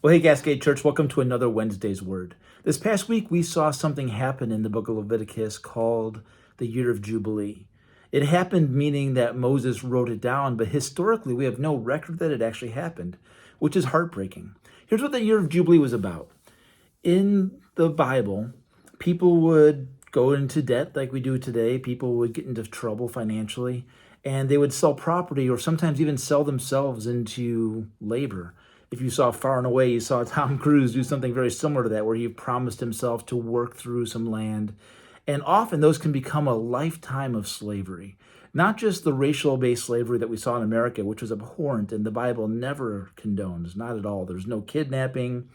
Well, hey, Cascade Church, welcome to another Wednesday's Word. This past week, we saw something happen in the book of Leviticus called the Year of Jubilee. It happened meaning that Moses wrote it down, but historically, we have no record that it actually happened, which is heartbreaking. Here's what the Year of Jubilee was about. In the Bible, people would go into debt like we do today, people would get into trouble financially, and they would sell property or sometimes even sell themselves into labor. If you saw Far and Away, you saw Tom Cruise do something very similar to that, where he promised himself to work through some land. And often those can become a lifetime of slavery. Not just the racial based slavery that we saw in America, which was abhorrent and the Bible never condones, not at all. There's no kidnapping,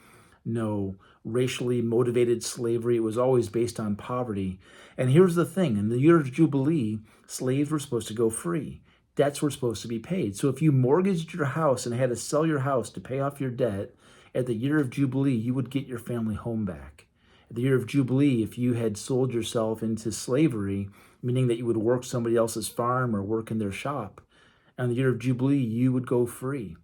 no racially motivated slavery. It was always based on poverty. And here's the thing, in the year of Jubilee, slaves were supposed to go free. Debts were supposed to be paid. So if you mortgaged your house and had to sell your house to pay off your debt, at the year of Jubilee, you would get your family home back. At the year of Jubilee, if you had sold yourself into slavery, meaning that you would work somebody else's farm or work in their shop, on the year of Jubilee, you would go free.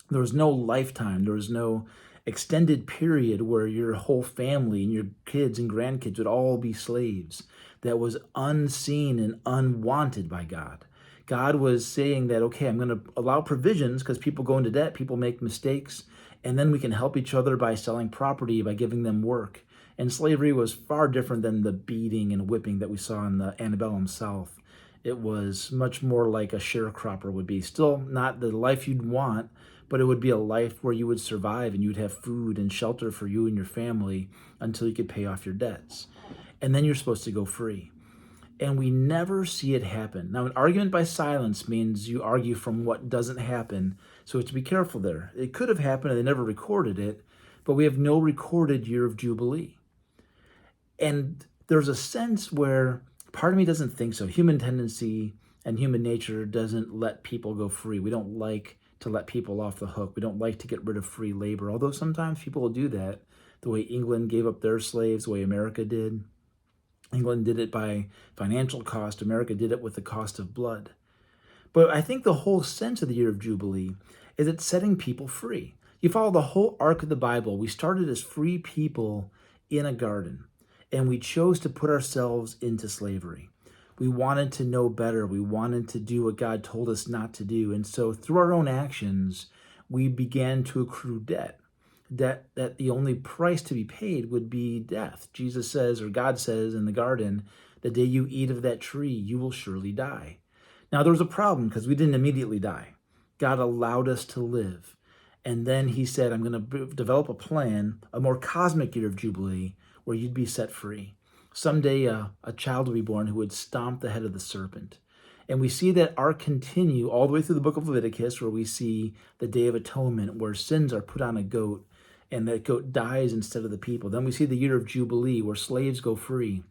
There was no lifetime. There was no extended period where your whole family and your kids and grandkids would all be slaves. That was unseen and unwanted by God. God was saying that, okay, I'm going to allow provisions because people go into debt, people make mistakes, and then we can help each other by selling property, by giving them work. And slavery was far different than the beating and whipping that we saw in the antebellum South. It was much more like a sharecropper would be. Still not the life you'd want, but it would be a life where you would survive and you'd have food and shelter for you and your family until you could pay off your debts. And then you're supposed to go free. And we never see it happen. Now, an argument by silence means you argue from what doesn't happen, so we have to be careful there. It could have happened and they never recorded it, but we have no recorded year of Jubilee. And there's a sense where part of me doesn't think so. Human tendency and human nature doesn't let people go free. We don't like to let people off the hook. We don't like to get rid of free labor, although sometimes people will do that, the way England gave up their slaves, the way America did. England did it by financial cost. America did it with the cost of blood. But I think the whole sense of the year of Jubilee is it's setting people free. You follow the whole arc of the Bible. We started as free people in a garden, and we chose to put ourselves into slavery. We wanted to know better. We wanted to do what God told us not to do. And so through our own actions, we began to accrue debt. Debt that the only price to be paid would be death. Jesus says, or God says in the garden, the day you eat of that tree, you will surely die. Now there was a problem because we didn't immediately die. God allowed us to live. And then he said, I'm going to develop a plan, a more cosmic year of Jubilee, where you'd be set free. Someday a child will be born who would stomp the head of the serpent. And we see that arc continue all the way through the book of Leviticus, where we see the Day of Atonement, where sins are put on a goat, and that goat dies instead of the people. Then we see the year of Jubilee, where slaves go free.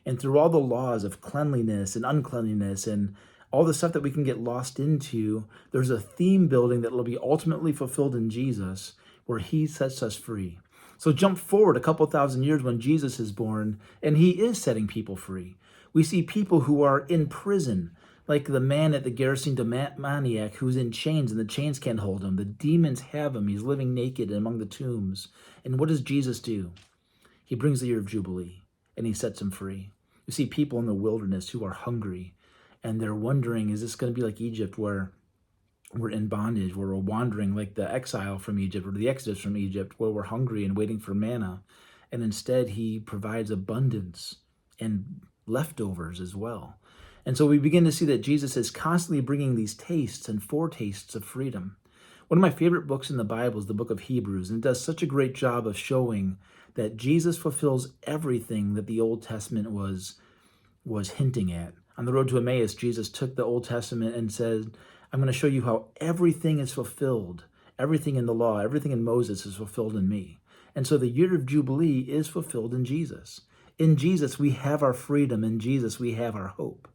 And through all the laws of cleanliness and uncleanliness and all the stuff that we can get lost into, there's a theme building that will be ultimately fulfilled in Jesus, where he sets us free. So jump forward a couple thousand years when Jesus is born, and he is setting people free. We see people who are in prison, like the man at the Gerasene demoniac who's in chains and the chains can't hold him. The demons have him. He's living naked among the tombs. And what does Jesus do? He brings the year of Jubilee and he sets them free. You see people in the wilderness who are hungry and they're wondering, is this going to be like Egypt where we're in bondage, where we're wandering like the exile from Egypt or the exodus from Egypt, where we're hungry and waiting for manna. And instead he provides abundance and leftovers as well. And so we begin to see that Jesus is constantly bringing these tastes and foretastes of freedom. One of my favorite books in the Bible is the book of Hebrews, and it does such a great job of showing that Jesus fulfills everything that the Old Testament was hinting at. On the road to Emmaus, Jesus took the Old Testament and said, I'm going to show you how everything is fulfilled. Everything in the law, everything in Moses is fulfilled in me. And so the year of Jubilee is fulfilled in Jesus. In Jesus, we have our freedom. In Jesus, we have our hope.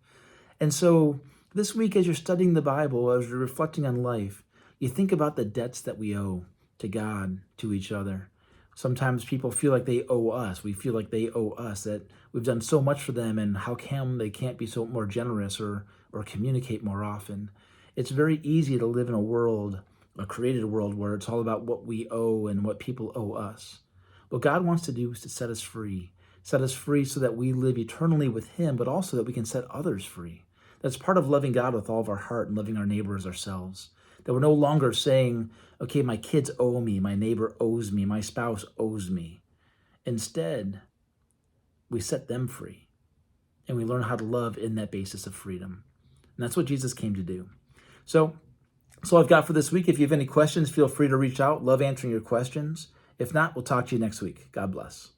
And so this week, as you're studying the Bible, as you're reflecting on life, you think about the debts that we owe to God, to each other. Sometimes people feel like they owe us. We feel like they owe us, that we've done so much for them, and how come they can't be so more generous or communicate more often? It's very easy to live in a world a created world where it's all about what we owe and what people owe us. What God wants to do is to set us free so that we live eternally with Him, but also that we can set others free. That's part of loving God with all of our heart and loving our neighbor as ourselves. That we're no longer saying, okay, my kids owe me, my neighbor owes me, my spouse owes me. Instead, we set them free and we learn how to love in that basis of freedom. And that's what Jesus came to do. So that's all I've got for this week. If you have any questions, feel free to reach out. Love answering your questions. If not, we'll talk to you next week. God bless.